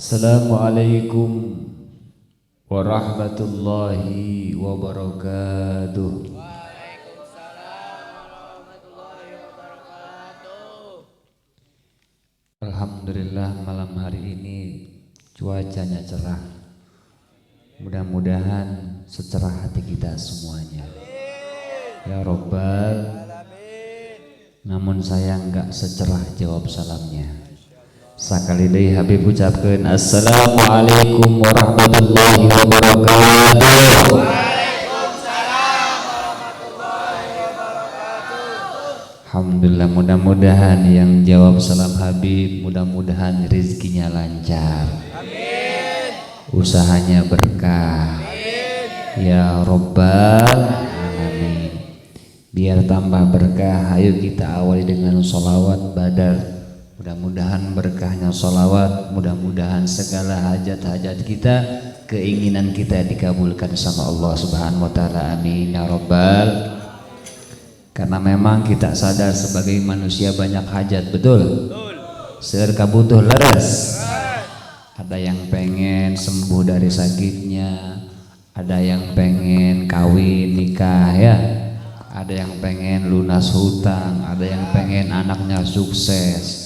Assalamualaikum warahmatullahi wabarakatuh. Waalaikumsalam warahmatullahi wabarakatuh. Alhamdulillah malam hari ini cuacanya cerah. Mudah-mudahan secerah hati kita semuanya. Ya Rabbal. Namun saya enggak secerah jawab salamnya. Sakali deui Habib ucapkeun assalamualaikum warahmatullahi wabarakatuh. Waalaikumsalam warahmatullahi wabarakatuh. Alhamdulillah, mudah-mudahan yang jawab salam Habib mudah-mudahan rezekinya lancar. Amin. Usahanya berkah. Amin. Ya Rabbal alamin. Biar tambah berkah, ayo kita awali dengan sholawat badar. Mudah-mudahan berkahnya sholawat, mudah-mudahan segala hajat-hajat kita, keinginan kita dikabulkan sama Allah Subhanahu wa Ta'ala. Amin ya Rabbal. Karena memang kita sadar sebagai manusia banyak hajat, betul? Seur kabutuh leres. Ada yang pengen sembuh dari sakitnya, ada yang pengen kawin nikah ya, ada yang pengen lunas hutang, ada yang pengen anaknya sukses,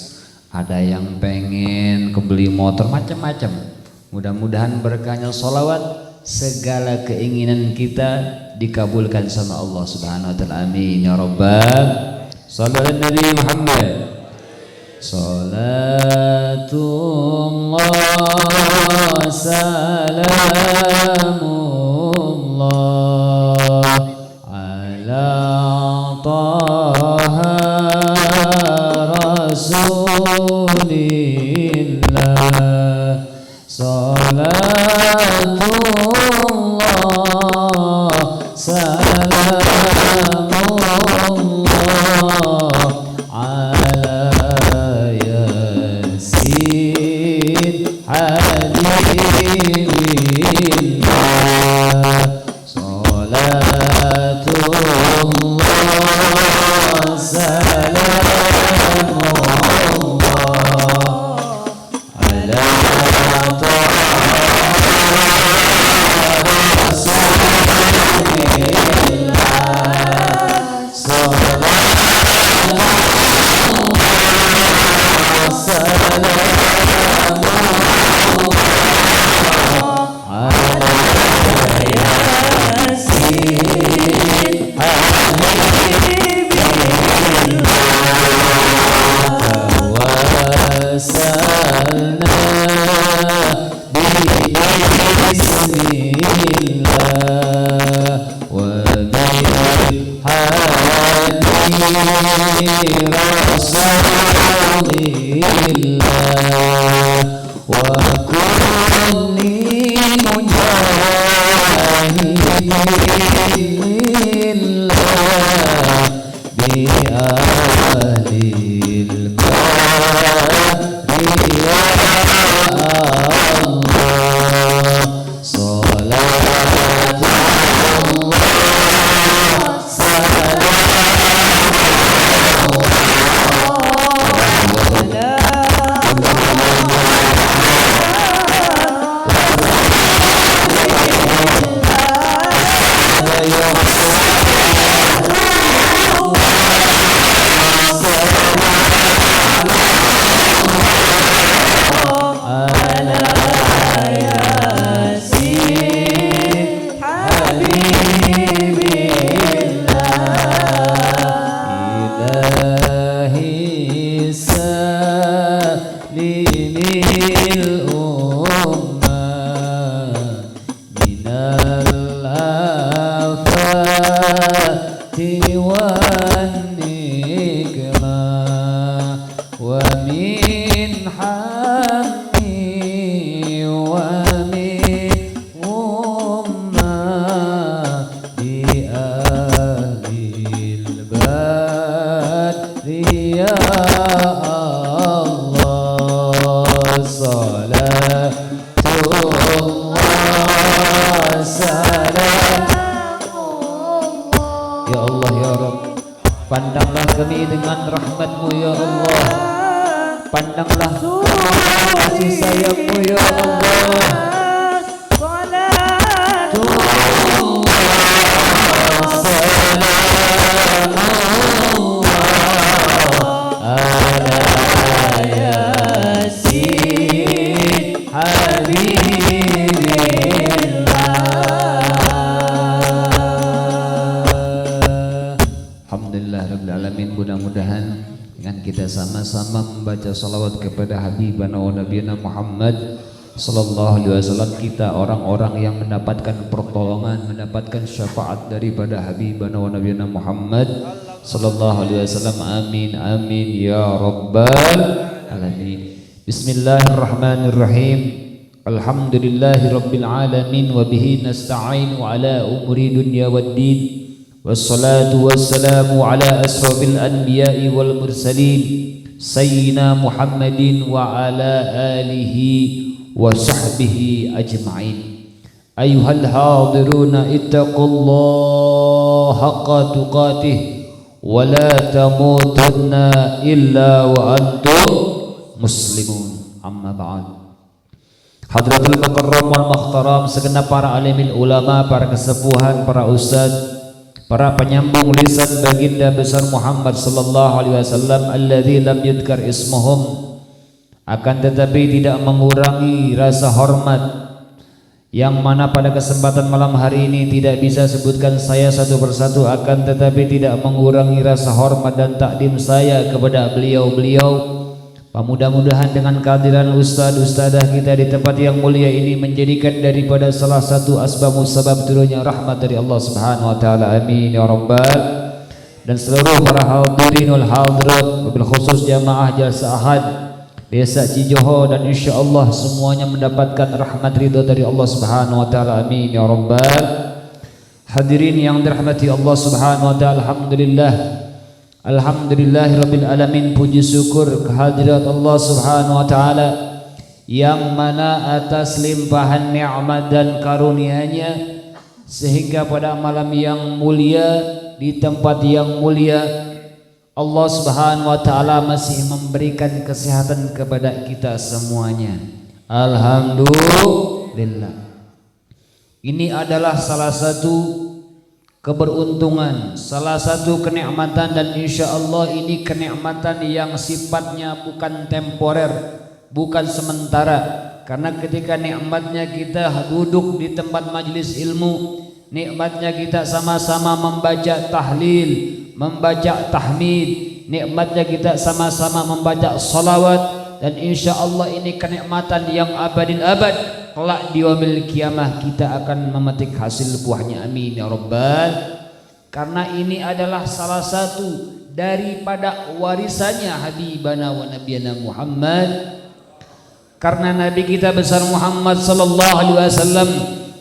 ada yang pengen kebeli motor, macam-macam. Mudah-mudahan berkahnya sholawat, segala keinginan kita dikabulkan sama Allah Subhanahu wa Ta'ala. Amin ya Rabbal. Shallallahu alaihi Nabi Muhammad. Salatullah salamullah ala taha Rasulillah. Salatullah salamullah ala yasin habibillah. Salatullah salamullah ala pandanglah kami dengan rahmat-Mu ya Allah. Pandanglah kasih sayangmu ya Allah. Mudah-mudahan dengan kita sama-sama membaca salawat kepada Habibana wa Nabiyana Muhammad sallallahu alaihi wasallam, kita orang-orang yang mendapatkan pertolongan, mendapatkan syafaat daripada Habibana wa Nabiyana Muhammad sallallahu alaihi wasallam. Amin amin ya rabbal alamin. Bismillahirrahmanirrahim. Alhamdulillahi rabbil alamin wa bihi nasta'inu ala umuri dunya waddin. Wassalatu wassalamu ala asrafil anbiya'i wal mursalin sayyidina Muhammadin wa ala alihi wa sahbihi ajma'in. Ayyuhal hadiruna ittaqullaha haqqa tuqatih wa la tamutunna illa wa antum muslimun. Amma ba'd. Hadratul Mukarram wal Mukhtaram, segenap para alimil ulama, para kesepuhan, para ustadz, para penyambung lisan baginda besar Muhammad sallallahu alaihi wasallam, alladzi lam yudkar ismuhum, akan tetapi tidak mengurangi rasa hormat, yang mana pada kesempatan malam hari ini tidak bisa sebutkan saya satu persatu, akan tetapi tidak mengurangi rasa hormat dan takdim saya kepada beliau-beliau. Mudah-mudahan dengan kehadiran ustadz ustadzah kita di tempat yang mulia ini menjadikan daripada salah satu asbab musabab turunnya rahmat dari Allah Subhanahu wa taala. Amin ya rabbal. Dan seluruh para hadirin wal hadirat, wabil khusus jamaah Jalsa Ahad Desa Cijoho, dan insyaallah semuanya mendapatkan rahmat ridha dari Allah Subhanahu wa taala. Amin ya rabbal. Hadirin yang dirahmati Allah Subhanahu wa taala, alhamdulillah. Alhamdulillahirabbil alamin, puji syukur kehadirat Allah Subhanahu wa taala yang mana atas limpahan nikmat dan karunia-Nya sehingga pada malam yang mulia di tempat yang mulia Allah Subhanahu wa taala masih memberikan kesehatan kepada kita semuanya. Alhamdulillah. Ini adalah salah satu keberuntungan, salah satu kenikmatan, dan insya Allah ini kenikmatan yang sifatnya bukan temporer, bukan sementara. Karena ketika nikmatnya kita duduk di tempat majelis ilmu, nikmatnya kita sama-sama membaca tahlil, membaca tahmid, nikmatnya kita sama-sama membaca salawat, dan insya Allah ini kenikmatan yang abadil abad. Kelak di yaumil kiamah kita akan memetik hasil buahnya. Amin ya rabbal. Karena ini adalah salah satu daripada warisannya Habibana wa Nabiyana Muhammad. Karena Nabi kita besar Muhammad sallallahu alaihi wasallam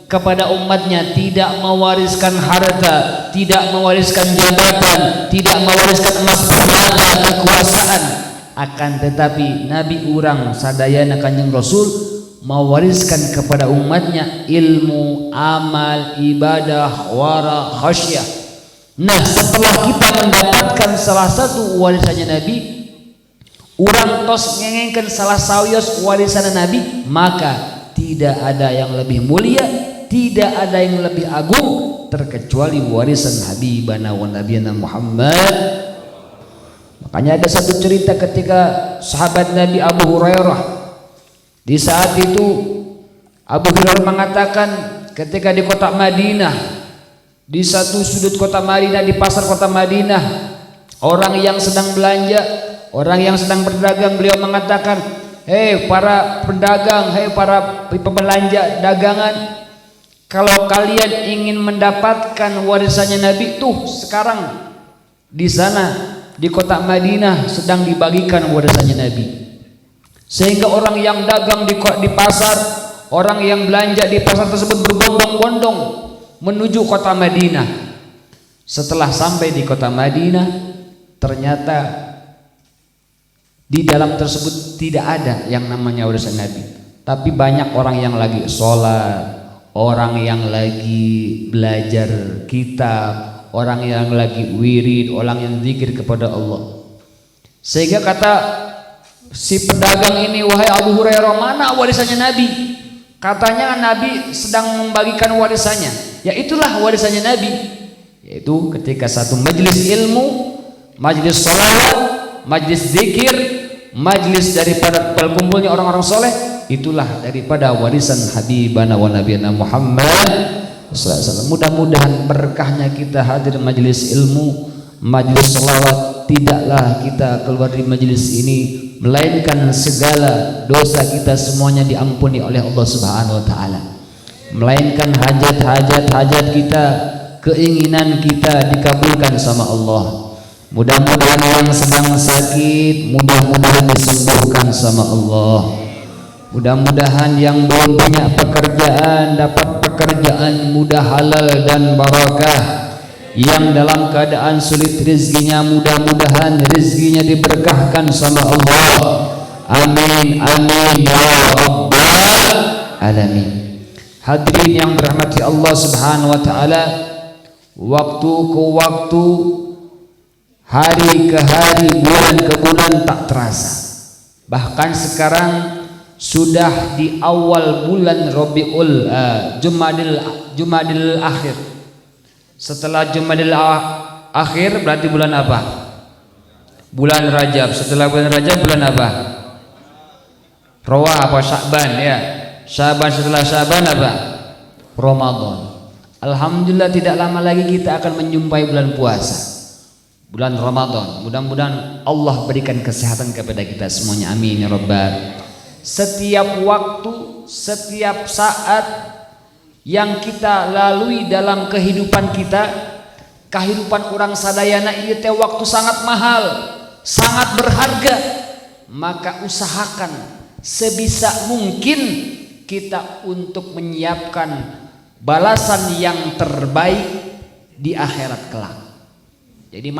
kepada umatnya tidak mewariskan harta, tidak mewariskan jabatan, tidak mewariskan emas permata, kekuasaan. Akan tetapi Nabi urang sadayana Kanjeng Rasul mewariskan kepada umatnya ilmu, amal, ibadah, wara, khasyah. Nah, setelah kita mendapatkan salah satu warisannya Nabi, urang tos ngengengkeun salah sawios warisan Nabi, maka tidak ada yang lebih mulia, tidak ada yang lebih agung terkecuali warisan Habibana wa Nabiyana Muhammad. Makanya ada satu cerita ketika sahabat Nabi Abu Hurairah, di saat itu Abu Hurairah mengatakan ketika di kota Madinah, di satu sudut kota Madinah, di pasar kota Madinah, orang yang sedang belanja, orang yang sedang berdagang, beliau mengatakan, hei para pedagang, hei para pembelanja dagangan, kalau kalian ingin mendapatkan warisannya Nabi, tuh sekarang di sana di kota Madinah sedang dibagikan warisannya Nabi. Sehingga orang yang dagang di pasar, orang yang belanja di pasar tersebut berbondong-bondong menuju kota Madinah. Setelah sampai di kota Madinah, ternyata di dalam tersebut tidak ada yang namanya warisan Nabi, tapi banyak orang yang lagi sholat, orang yang lagi belajar kitab, orang yang lagi wirid, orang yang zikir kepada Allah. Sehingga kata si pedagang ini, wahai Abu Hurairah, mana warisannya Nabi? Katanya Nabi sedang membagikan warisannya. Ya itulah warisannya Nabi, yaitu ketika satu majlis ilmu, majlis salawat, majlis zikir, majlis daripada berkumpulnya orang-orang soleh, itulah daripada warisan Habibana wa Nabiyana Muhammad sallallahu alaihi wasallam. Mudah-mudahan berkahnya kita hadir majlis ilmu, majlis salawat, tidaklah kita keluar dari majlis ini melainkan segala dosa kita semuanya diampuni oleh Allah Subhanahu wa taala, melainkan hajat-hajat kita, keinginan kita dikabulkan sama Allah. Mudah-mudahan yang sedang sakit mudah-mudahan disembuhkan sama Allah. Mudah-mudahan yang belum punya pekerjaan dapat pekerjaan mudah, halal dan barakah. Yang dalam keadaan sulit rezekinya, mudah-mudahan rezekinya diberkahkan sama Allah. Amin amin ya rabbal alamin. Hadirin yang dirahmati Allah Subhanahu wa taala, waktu ke waktu, hari ke hari, bulan ke bulan tak terasa. Bahkan sekarang sudah di awal bulan Jumadil Akhir. Setelah Jumadil Akhir berarti bulan apa? Bulan Rajab. Setelah bulan Rajab bulan apa? Rawah apa Sya'ban ya? Sya'ban, setelah Sya'ban apa? Ramadan. Alhamdulillah tidak lama lagi kita akan menjumpai bulan puasa, bulan Ramadan. Mudah-mudahan Allah berikan kesehatan kepada kita semuanya, amin ya rabbal. Setiap waktu, setiap saat yang kita lalui dalam kehidupan kita, kehidupan orang sadayana ieu teh waktu sangat mahal, sangat berharga. Maka usahakan sebisa mungkin kita untuk menyiapkan balasan yang terbaik di akhirat kelak. Jadi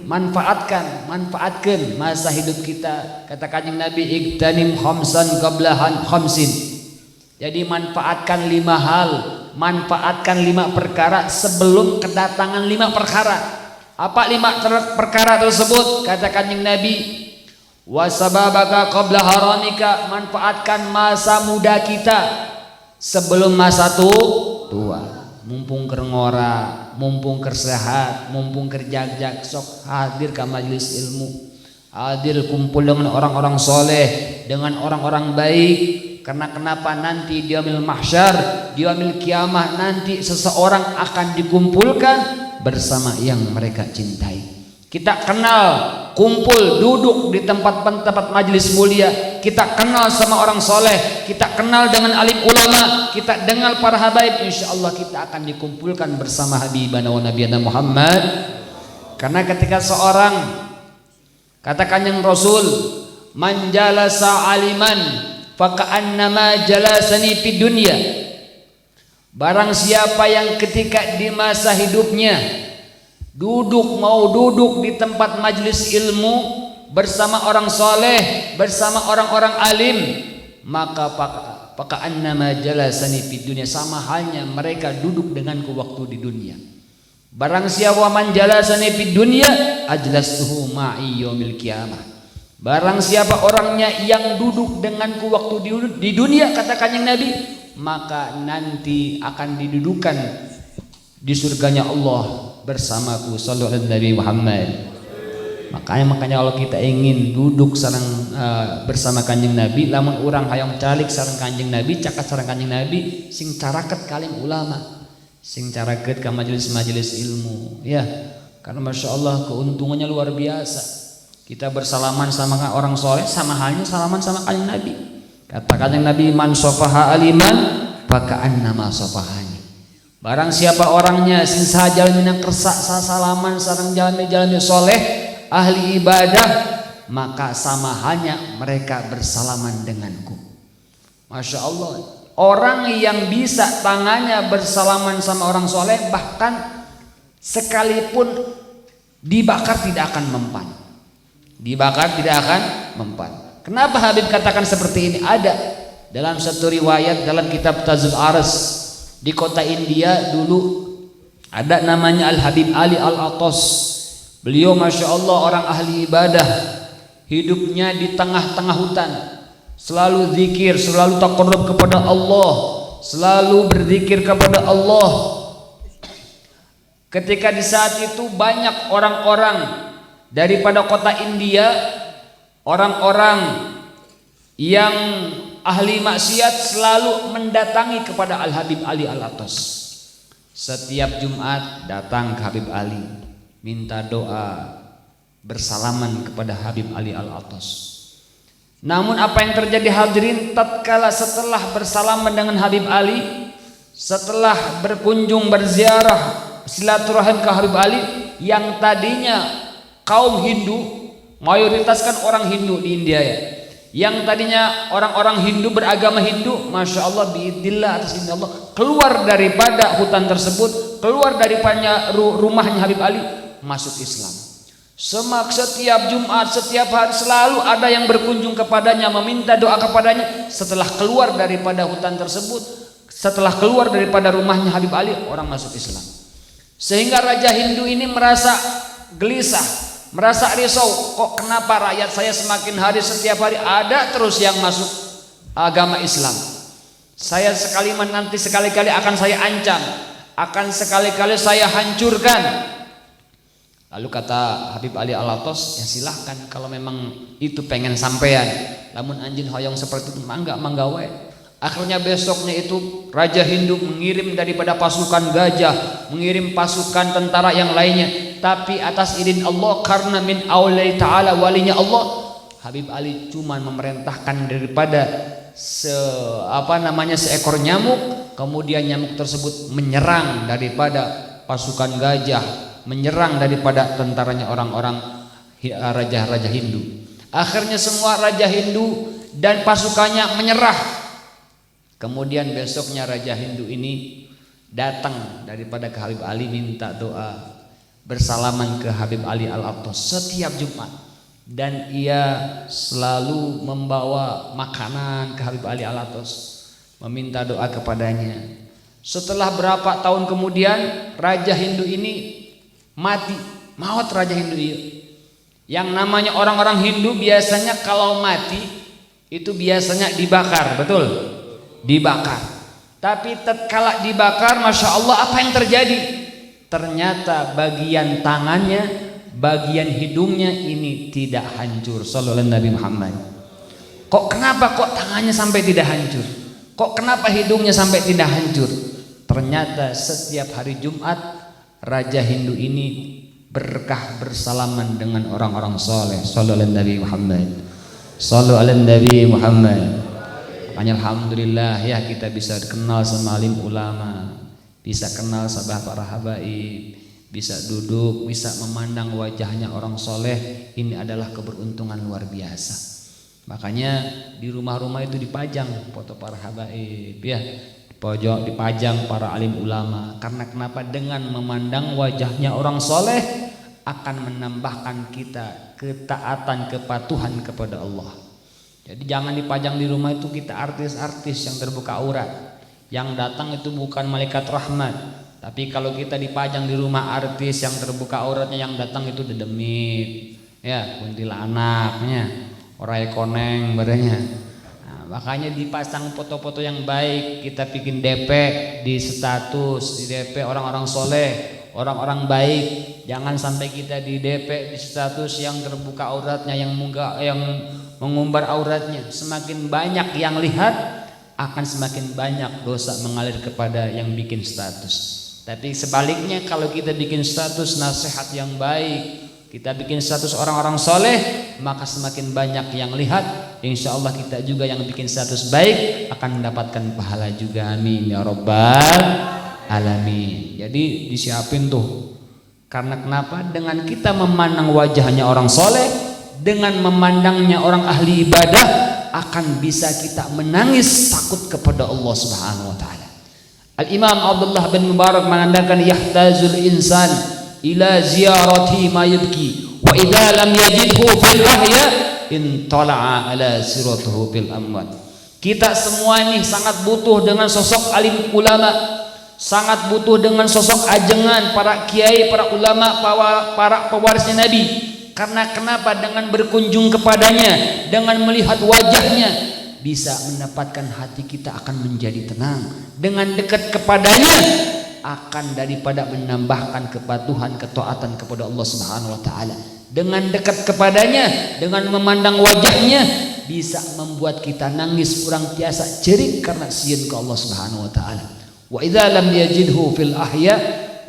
manfaatkan masa hidup kita. Kata Kanjeng Nabi, igtanim khamsan qablahan khamsin. Jadi manfaatkan 5 hal, manfaatkan 5 perkara sebelum kedatangan 5 perkara. Apa 5 perkara tersebut? Kata Kanjeng Nabi, wasababaka qabla haramika, manfaatkan masa muda kita sebelum masa tua. Mumpung kerngora, mumpung kersehat, mumpung kerjagjak, sok hadir ke majelis ilmu, hadir kumpul dengan orang-orang soleh, dengan orang-orang baik. Karena kenapa? Nanti di yaumil mahsyar, di yaumil kiamah nanti seseorang akan dikumpulkan bersama yang mereka cintai. Kita kenal, kumpul, duduk di tempat-tempat majelis mulia. Kita kenal sama orang soleh, kita kenal dengan alim ulama, kita dengar para habaib. Insya Allah kita akan dikumpulkan bersama Habibana wa Nabiyana Muhammad. Karena ketika seorang, katakan yang Rasul, man jalasa aliman faka'annama jalasani fid dunya. Barang siapa yang ketika di masa hidupnya mau duduk di tempat majelis ilmu bersama orang soleh, bersama orang-orang alim, maka faka'annama jalasani fid dunya, sama halnya mereka duduk denganku waktu di dunia. Barang siapa man jalasani fid dunya ajlastuhu ma'i yaumil qiyamah. Barang siapa orangnya yang duduk denganku waktu di dunia, kata Kanjeng Nabi, maka nanti akan didudukan di surganya Allah bersamaku. Sallallahu alaihi Nabi Muhammad. Makanya kalau kita ingin duduk sareng bersama Kanjeng Nabi, lamun urang hayang calik sareng Kanjeng Nabi, cakat sareng Kanjeng Nabi, sing caraket kaling ulama, sing caraket ka majelis-majelis ilmu ya. Karena Masya Allah keuntungannya luar biasa. Kita bersalaman sama orang soleh sama halnya salaman sama Kanjeng Nabi. Kata Kanjeng Nabi, man sofaha aliman faka'annama sofahani. Barang siapa orangnya sing sajalmina kersa salaman sareng jalmi-jalmi soleh ahli ibadah, maka sama halnya mereka bersalaman denganku. Masya Allah, orang yang bisa tangannya bersalaman sama orang soleh, bahkan sekalipun dibakar tidak akan mempan. Dibakar tidak akan mempan. Kenapa Habib katakan seperti ini? Ada dalam satu riwayat dalam kitab Tazul Aras, di kota India dulu ada namanya Al Habib Ali Al Atos. Beliau Masya Allah orang ahli ibadah hidupnya di tengah-tengah hutan, selalu zikir, selalu taqarrub kepada Allah, selalu berzikir kepada Allah. Ketika di saat itu banyak orang-orang daripada kota India, orang-orang yang ahli maksiat selalu mendatangi kepada Al-Habib Ali Al-Attas. Setiap Jumat datang ke Habib Ali, minta doa, bersalaman kepada Habib Ali Al-Attas. Namun apa yang terjadi hadirin, tatkala setelah bersalaman dengan Habib Ali, setelah berkunjung berziarah silaturahim ke Habib Ali, yang tadinya kaum Hindu, mayoritas kan orang Hindu di India ya, yang tadinya orang-orang Hindu beragama Hindu, masya Allah biidillah atas izin Allah, keluar daripada hutan tersebut, keluar daripada rumahnya Habib Ali, masuk Islam. Setiap Jumat, setiap hari selalu ada yang berkunjung kepadanya, meminta doa kepadanya. Setelah keluar daripada hutan tersebut, setelah keluar daripada rumahnya Habib Ali, orang masuk Islam. Sehingga Raja Hindu ini merasa gelisah, merasa risau, kok kenapa rakyat saya semakin hari setiap hari ada terus yang masuk agama Islam. Saya sekali-kali akan saya ancam, akan sekali-kali saya hancurkan. Lalu kata Habib Ali Al-Attas, ya silahkan kalau memang itu pengen sampean, namun anjing hoyong seperti itu mangga wae. Akhirnya besoknya itu Raja Hindu mengirim daripada pasukan gajah, mengirim pasukan tentara yang lainnya, tapi atas izin Allah, karena min aulai ta'ala, walinya Allah, Habib Ali cuma memerintahkan daripada seekor nyamuk, kemudian nyamuk tersebut menyerang daripada pasukan gajah, menyerang daripada tentaranya orang-orang raja-raja Hindu. Akhirnya semua raja Hindu dan pasukannya menyerah. Kemudian besoknya Raja Hindu ini datang daripada ke Habib Ali, minta doa, bersalaman ke Habib Ali Al-Attas setiap Jumat, dan ia selalu membawa makanan ke Habib Ali Al-Attas, meminta doa kepadanya. Setelah berapa tahun kemudian Raja Hindu ini mati, maut Raja Hindu ini. Yang namanya orang-orang Hindu biasanya kalau mati itu biasanya dibakar, betul? Dibakar. Tapi tatkala dibakar, masya Allah, apa yang terjadi? Ternyata bagian tangannya, bagian hidungnya ini tidak hancur. Sallallahu Nabi Muhammad. Kok kenapa kok tangannya sampai tidak hancur? Kok kenapa hidungnya sampai tidak hancur? Ternyata setiap hari Jumat Raja Hindu ini berkah bersalaman dengan orang-orang soleh. Sallallahu Nabi Muhammad. Sallallahu Nabi Muhammad. Alhamdulillah ya, kita bisa kenal sama alim ulama, bisa kenal sama para habaib, bisa duduk, bisa memandang wajahnya orang soleh. Ini adalah keberuntungan luar biasa. Makanya di rumah-rumah itu dipajang foto para habaib ya, pojok dipajang para alim ulama. Karena kenapa? Dengan memandang wajahnya orang soleh akan menambahkan kita ketaatan, kepatuhan kepada Allah. Jadi jangan dipajang di rumah itu kita artis-artis yang terbuka aurat. Yang datang itu bukan malaikat rahmat. Tapi kalau kita dipajang di rumah artis yang terbuka auratnya, yang datang itu dedemit, ya, kuntilanaknya, orai koneng badannya. Nah, makanya dipasang foto-foto yang baik, kita bikin DP di status, di DP orang-orang soleh, orang-orang baik. Jangan sampai kita di DP di status yang terbuka auratnya, yang mengumbar auratnya. Semakin banyak yang lihat, akan semakin banyak dosa mengalir kepada yang bikin status. Tapi sebaliknya, kalau kita bikin status nasihat yang baik, kita bikin status orang-orang soleh, maka semakin banyak yang lihat, insya Allah kita juga yang bikin status baik akan mendapatkan pahala juga. Amin ya rabbal alamin. Jadi disiapin tuh. Karena kenapa? Dengan kita memandang wajahnya orang soleh, dengan memandangnya orang ahli ibadah, akan bisa kita menangis takut kepada Allah Subhanahu wa taala. Al-Imam Abdullah bin Mubarak mengatakan, yahtazul insan ila ziyarati ma yubki wa idza lam yajidhu fil ahya in tala'a ala siratuhu fil amwat. Kita semua ini sangat butuh dengan sosok alim ulama, sangat butuh dengan sosok ajengan para kiai, para ulama, para pewarisnya Nabi. Karena kenapa? Dengan berkunjung kepadanya, dengan melihat wajahnya, bisa mendapatkan hati kita akan menjadi tenang. Dengan dekat kepadanya akan daripada menambahkan kepatuhan, ketaatan kepada Allah Subhanahu wa taala. Dengan dekat kepadanya, dengan memandang wajahnya, bisa membuat kita nangis kurang tiasa jerit karena sieun ke Allah Subhanahu wa taala. Wa idza lam yajidhu fil ahya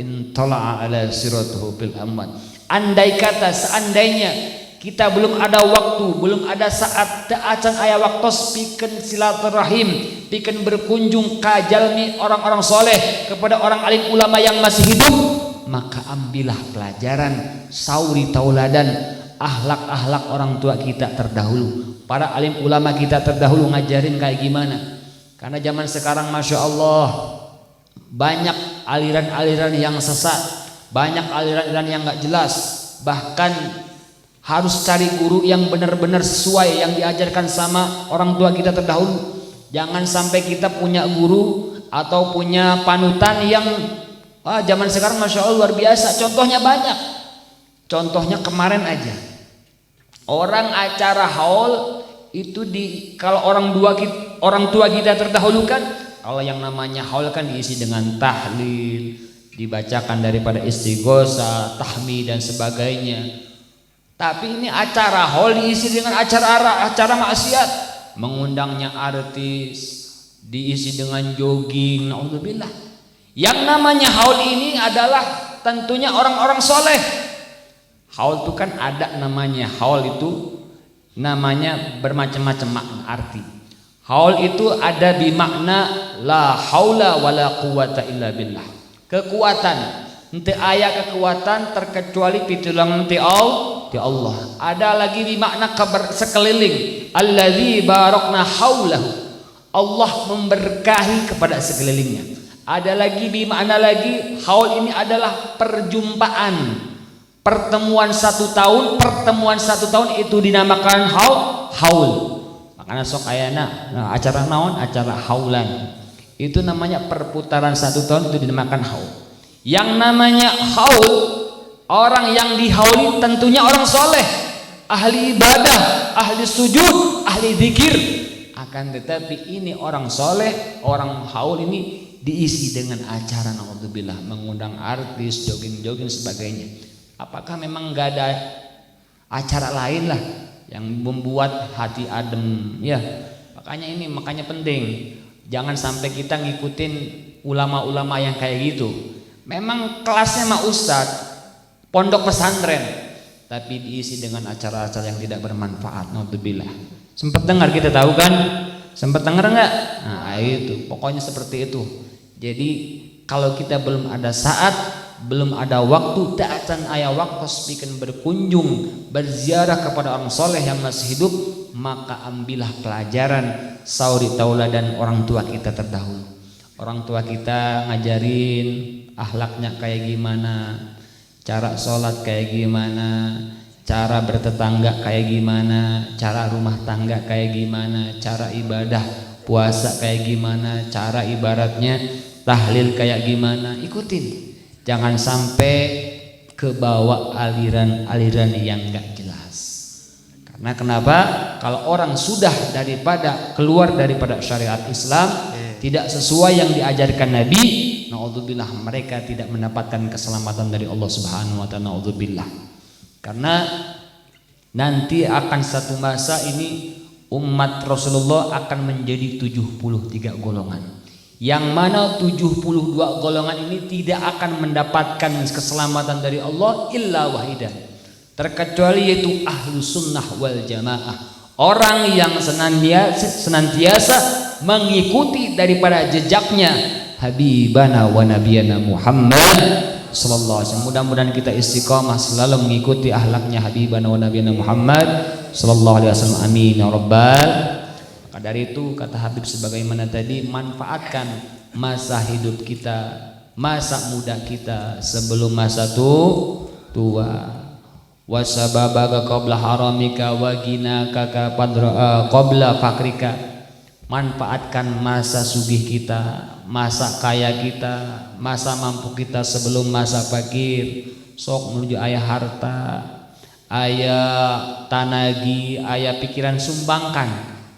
in tala'a ala siratuhu fil amwat. Andai kata seandainya kita belum ada waktu, belum ada saat acan aya waktos pikeun silaturahim, pikeun berkunjung ka jalmi orang-orang soleh kepada orang alim ulama yang masih hidup, maka ambillah pelajaran, sauri tauladan akhlak-akhlak orang tua kita terdahulu, para alim ulama kita terdahulu ngajarin kayak gimana. Karena zaman sekarang Masya Allah banyak aliran-aliran yang sesat, banyak aliran-aliran yang gak jelas, bahkan harus cari guru yang benar-benar sesuai yang diajarkan sama orang tua kita terdahulu. Jangan sampai kita punya guru atau punya panutan yang zaman sekarang Masya Allah luar biasa, contohnya banyak. Contohnya kemarin aja orang acara haul itu kalau orang tua kita terdahulu kan, kalau yang namanya haul kan diisi dengan tahlil, dibacakan daripada istighosah, tahmid dan sebagainya. Tapi ini acara haul diisi dengan acara maksiat, mengundangnya artis, diisi dengan jogging, naudzubillah. Yang namanya haul ini adalah tentunya orang-orang soleh. Haul itu kan ada namanya, haul itu namanya bermacam-macam makna arti. Haul itu ada bimakna la haula wala quwata illa billah. Kekuatan, ente aya kekuatan terkecuali pitulang ente Allah. Ada lagi bimakna sekeliling, allazi barakna haulahu. Allah memberkahi kepada sekelilingnya. Ada lagi bimakna lagi, haul ini adalah perjumpaan. Pertemuan satu tahun itu dinamakan haul. Makanya sok ayana acara naon, acara haulan. Itu namanya perputaran satu tahun, itu dinamakan haul. Yang namanya haul, orang yang dihauli tentunya orang soleh, ahli ibadah, ahli sujud, ahli zikir. Akan tetapi ini orang soleh, orang haul ini diisi dengan acara naudzubillah, mengundang artis, jogging sebagainya. Apakah memang gak ada acara lain lah yang membuat hati adem ya? Makanya penting, jangan sampai kita ngikutin ulama-ulama yang kayak gitu. Memang kelasnya mah ustadz, pondok pesantren, tapi diisi dengan acara-acara yang tidak bermanfaat, naudzubillah. Sempat dengar, kita tahu kan? Sempat dengar nggak? Nah itu, pokoknya seperti itu. Jadi kalau kita belum ada saat, belum ada waktu, ta'atan aya waktu bikin berkunjung, berziarah kepada orang soleh yang masih hidup, maka ambillah pelajaran, sauri tauladan orang tua kita terdahulu. Orang tua kita ngajarin akhlaknya kayak gimana, cara sholat kayak gimana, cara bertetangga kayak gimana, cara rumah tangga kayak gimana, cara ibadah puasa kayak gimana, cara ibaratnya tahlil kayak gimana, ikutin. Jangan sampai kebawa aliran-aliran yang gak jelas. Karena kenapa? Kalau orang sudah keluar daripada syariat Islam, tidak sesuai yang diajarkan Nabi, naudzubillah, mereka tidak mendapatkan keselamatan dari Allah Subhanahu wa taala, naudzubillah. Karena nanti akan satu masa ini umat Rasulullah akan menjadi 73 golongan. Yang mana 72 golongan ini tidak akan mendapatkan keselamatan dari Allah illa wahidah, terkecuali yaitu ahlu sunnah wal jamaah, orang yang senantiasa mengikuti daripada jejaknya habibana wa nabiyana Muhammad sallallahu alaihi wasallam. Mudah-mudahan kita istiqamah selalu mengikuti akhlaknya habibana wa nabiyana Muhammad sallallahu alaihi wasallam, amin ya rabbal. Maka dari itu kata Habib sebagaimana tadi, manfaatkan masa hidup kita, masa muda kita sebelum masa tua. Wasababaga qabla haramika wa ginaka qabla fakrika. Manfaatkan masa sugih kita, masa kaya kita, masa mampu kita sebelum masa fakir. Sok menuju ayah harta. aya tanagi, aya pikiran sumbangkan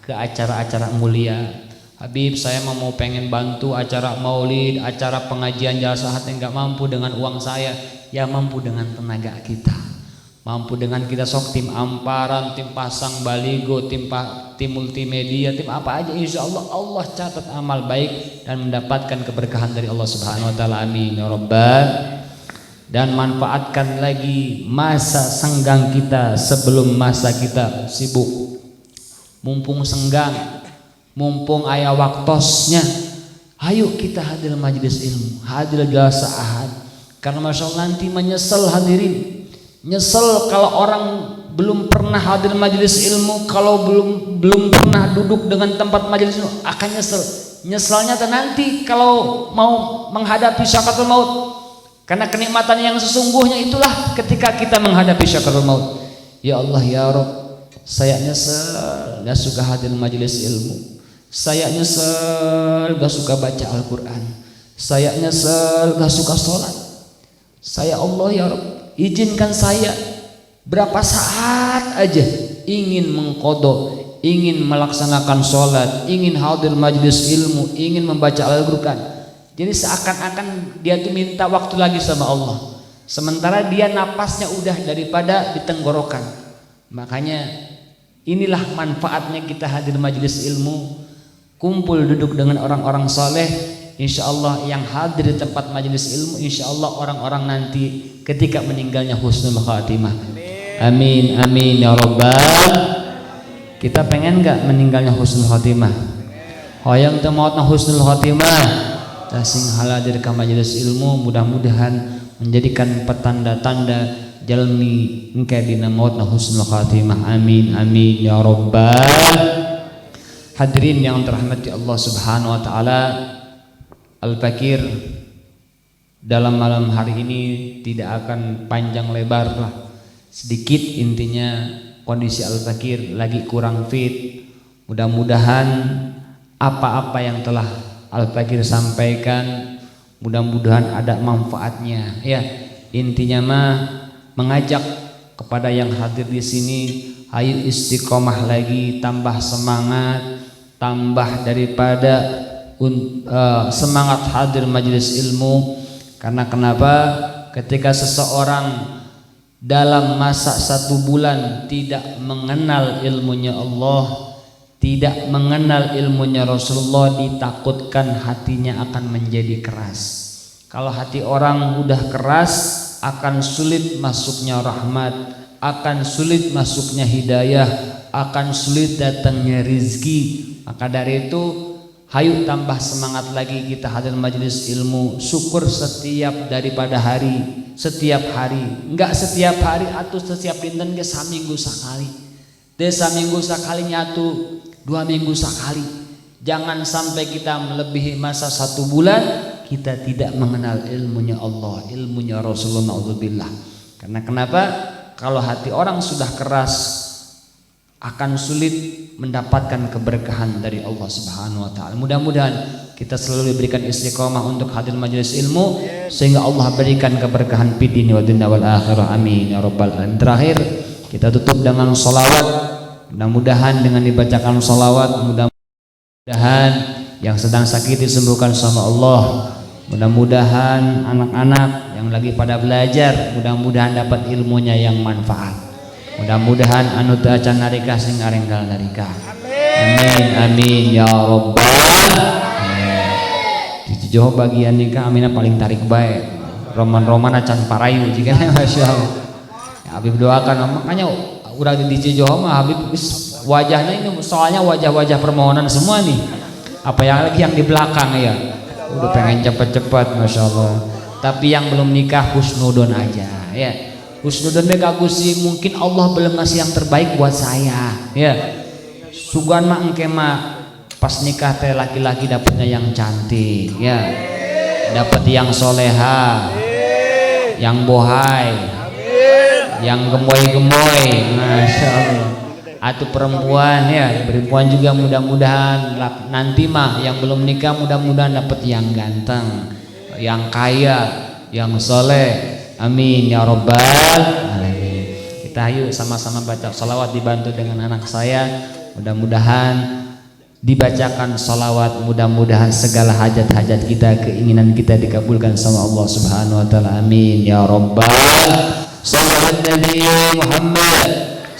ke acara-acara mulia. Habib, saya mau pengen bantu acara maulid, acara pengajian jalsahat yang gak mampu dengan uang saya, ya mampu dengan tenaga kita, mampu dengan kita sok tim amparan, tim pasang baligo, tim multimedia, tim apa aja, insya Allah Allah catat amal baik dan mendapatkan keberkahan dari Allah Subhanahu Wa Taala. Amin ya Rabbal. Dan manfaatkan lagi masa senggang kita sebelum masa kita sibuk. Mumpung senggang, mumpung aya waktosnya, ayo kita hadir majelis ilmu, hadir jalsa ahad. Karena masya Allah nanti menyesal hadirin, nyesel kalau orang belum pernah hadir majelis ilmu, kalau belum pernah duduk dengan tempat majelis ilmu akan nyesel. Nyeselnya nanti kalau mau menghadapi syakaratul maut. Karena kenikmatan yang sesungguhnya itulah ketika kita menghadapi syakaratul maut. Ya Allah ya Rabb, saya nyesel gak suka hadir majelis ilmu, saya nyesel gak suka baca Al-Quran, saya nyesel gak suka sholat. Saya Allah ya Rabb, izinkan saya berapa saat aja ingin mengqadha, ingin melaksanakan sholat, ingin hadir majelis ilmu, ingin membaca Al-Quran. Jadi seakan-akan dia tuh minta waktu lagi sama Allah, sementara dia napasnya udah daripada di tenggorokan. Makanya inilah manfaatnya kita hadir majelis ilmu, kumpul duduk dengan orang-orang soleh. Insya Allah yang hadir di tempat majelis ilmu, insya Allah orang-orang nanti ketika meninggalnya husnul khatimah. Amin amin ya Rabbal. Kita pengen gak meninggalnya husnul khatimah? Hoyong teu maotna husnul khatimah. Sing hadir ka majelis ilmu mudah-mudahan menjadikan petanda-tanda jalmi engke dina mautna husnul khatimah. Amin amin ya Rabbal. Hadirin yang terhormati Allah Subhanahu wa taala, Al-Fakir dalam malam hari ini tidak akan panjang lebar lah. Sedikit intinya kondisi Al-Fakir lagi kurang fit. Mudah-mudahan apa-apa yang telah Al-Fakir sampaikan mudah-mudahan ada manfaatnya ya. Intinya mah mengajak kepada yang hadir di sini, ayo istiqomah lagi, tambah semangat, tambah daripada semangat hadir majelis ilmu. Karena kenapa? Ketika seseorang dalam masa 1 bulan tidak mengenal ilmunya Allah, tidak mengenal ilmunya Rasulullah, ditakutkan hatinya akan menjadi keras. Kalau hati orang udah keras, akan sulit masuknya rahmat, akan sulit masuknya hidayah, akan sulit datangnya rizki. Maka dari itu, hayu tambah semangat lagi kita hadir majelis ilmu. Syukur setiap daripada hari, setiap hari, enggak setiap hari atau setiap dinten ke saminggu sekali, desa minggu sekalinya tuh 2 minggu sekali. Jangan sampai kita melebihi masa 1 bulan kita tidak mengenal ilmunya Allah, ilmunya Rasulullah. Na'udzubillah. Karena kenapa? Kalau hati orang sudah keras akan sulit mendapatkan keberkahan dari Allah Subhanahu wa taala. Mudah-mudahan kita selalu diberikan istiqomah untuk hadir majelis ilmu sehingga Allah berikan keberkahan fid dunya wad dunya wal akhirah. Amin ya rabbal alamin. Terakhir kita tutup dengan sholawat. Mudah-mudahan dengan dibacakan sholawat, mudah-mudahan yang sedang sakit disembuhkan sama Allah. Mudah-mudahan anak-anak yang lagi pada belajar, mudah-mudahan dapat ilmunya yang manfaat. Mudah-mudahan anu teu acan narikah sing arenggal narikah. Amin amin ya rabbal. Di Jawa bagian nikah amina paling tarik baik. Roman-roman acan parayu jika masya Allah. Ya, Habib doakan makanya udah di Jawa mah Habib wajahnya ini soalnya wajah-wajah permohonan semua nih. Apa yang lagi yang di belakang ya udah pengen cepet-cepet masya Allah. Tapi yang belum nikah husnudon aja ya. Husnudon mereka Gusti, mungkin Allah belum ngasih yang terbaik buat saya ya. Sugan mah engke mah pas nikah teh laki-laki dapatnya yang cantik ya, dapat yang soleha, yang bohai, yang gemoy-gemoy, masya Allah. Atau perempuan ya, perempuan juga mudah-mudahan nanti mah yang belum nikah mudah-mudahan dapat yang ganteng, yang kaya, yang soleh. Amin ya rabbal alamin. Kita ayo sama-sama baca salawat dibantu dengan anak saya. Mudah-mudahan dibacakan salawat, mudah-mudahan segala hajat-hajat kita, keinginan kita dikabulkan sama Allah Subhanahu wa taala. Amin ya rabbal sallallahu alaihi Muhammad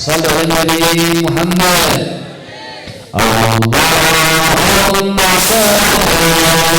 sallallahu alaihi Muhammad. Allahumma shalli ala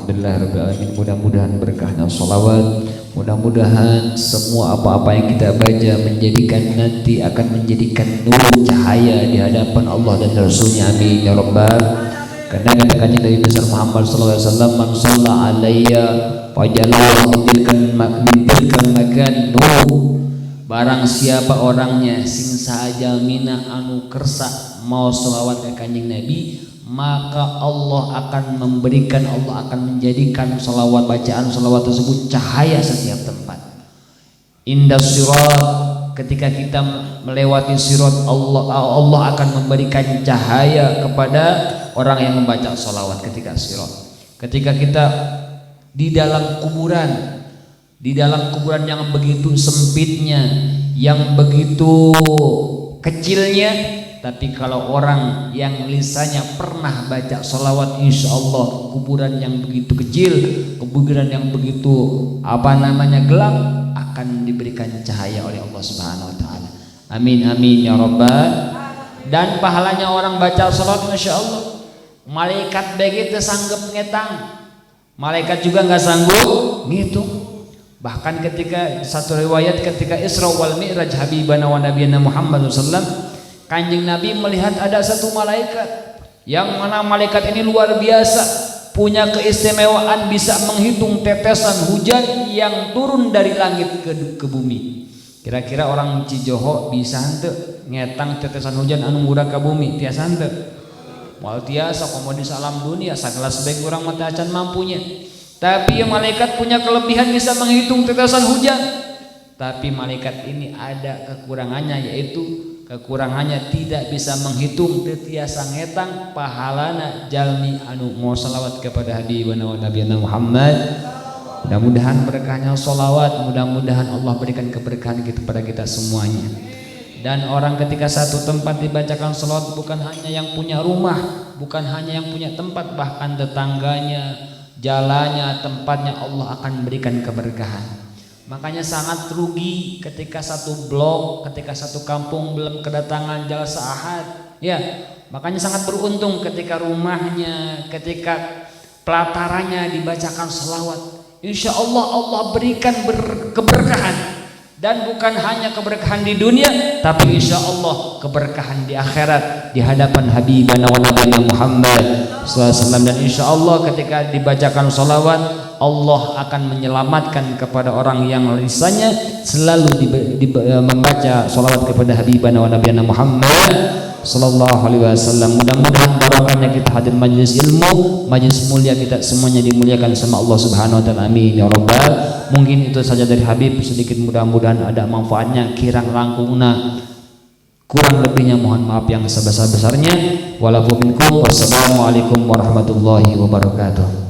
Alhamdulillahirrahmanirrahim. Mudah-mudahan berkahnya sholawat, mudah-mudahan semua apa-apa yang kita baca nanti akan menjadikan nur cahaya di hadapan Allah dan Rasulnya. Amin ya rabbal. Karena katakannya Nabi besar Muhammad SAW, man shalla alayya fajallahu mintilkan makan nur. Barang siapa orangnya sing saja mina anu kersa mau sholawat ke kanjeng Nabi, maka Allah akan menjadikan sholawat, bacaan sholawat tersebut cahaya setiap tempat. Indah sirat, ketika kita melewati sirat, Allah akan memberikan cahaya kepada orang yang membaca sholawat ketika sirat. Ketika kita di dalam kuburan yang begitu sempitnya, yang begitu kecilnya, tapi kalau orang yang lisannya pernah baca sholawat, insya Allah kuburan yang begitu kecil, kuburan yang begitu gelap akan diberikan cahaya oleh Allah Subhanahu Wa Taala. Amin amin ya rabbal. Dan pahalanya orang baca sholawat, masya Allah, malaikat begitu sanggup ngetang, malaikat juga nggak sanggup ngitung. Bahkan ketika satu riwayat ketika Isra wal Mi'raj Habibana wa Nabiyana Muhammad SAW, Kanjeng Nabi melihat ada satu malaikat, yang mana malaikat ini luar biasa, punya keistimewaan bisa menghitung tetesan hujan yang turun dari langit ke bumi. Kira-kira orang Cijoho bisa henteu ngetang tetesan hujan anu murah ke bumi? Tiasa henteu. Moal tiasa komodis alam dunia sakelas baik urang mah teu acan mampunya. Tapi malaikat punya kelebihan bisa menghitung tetesan hujan. Tapi malaikat ini ada kekurangannya, yaitu kekurangannya tidak bisa menghitung, tetiasa ngetang pahalana jalmi anu mau salawat kepada habibana wa nabiyana Muhammad. Mudah-mudahan berkahnya sholawat, mudah-mudahan Allah berikan keberkahan kepada kita semuanya. Dan orang ketika satu tempat dibacakan sholawat, bukan hanya yang punya rumah, bukan hanya yang punya tempat, bahkan tetangganya, jalannya, tempatnya, Allah akan berikan keberkahan. Makanya sangat rugi ketika satu blok, ketika satu kampung belum kedatangan jalsa ahad, ya. Makanya sangat beruntung ketika rumahnya, ketika pelatarannya dibacakan selawat. Insya Allah Allah berikan keberkahan. Dan bukan hanya keberkahan di dunia, tapi insya Allah keberkahan di akhirat di hadapan Habibana wa Nabiyana Muhammad SAW. Dan insya Allah ketika dibacakan sholawat, Allah akan menyelamatkan kepada orang yang lisannya selalu membaca sholawat kepada Habibana wa Nabiyana Muhammad Sallallahu Alaihi Wasallam. Mudah-mudahan barokahnya kita hadir majelis ilmu, majelis mulia, kita semuanya dimuliakan sama Allah Subhanahu Wa Taala. Amin ya rabbal. Mungkin itu saja dari Habib, sedikit mudah-mudahan ada manfaatnya, kirang langkungna, kurang lebihnya mohon maaf yang sebesar-besarnya. Wassalamualaikum warahmatullahi wabarakatuh.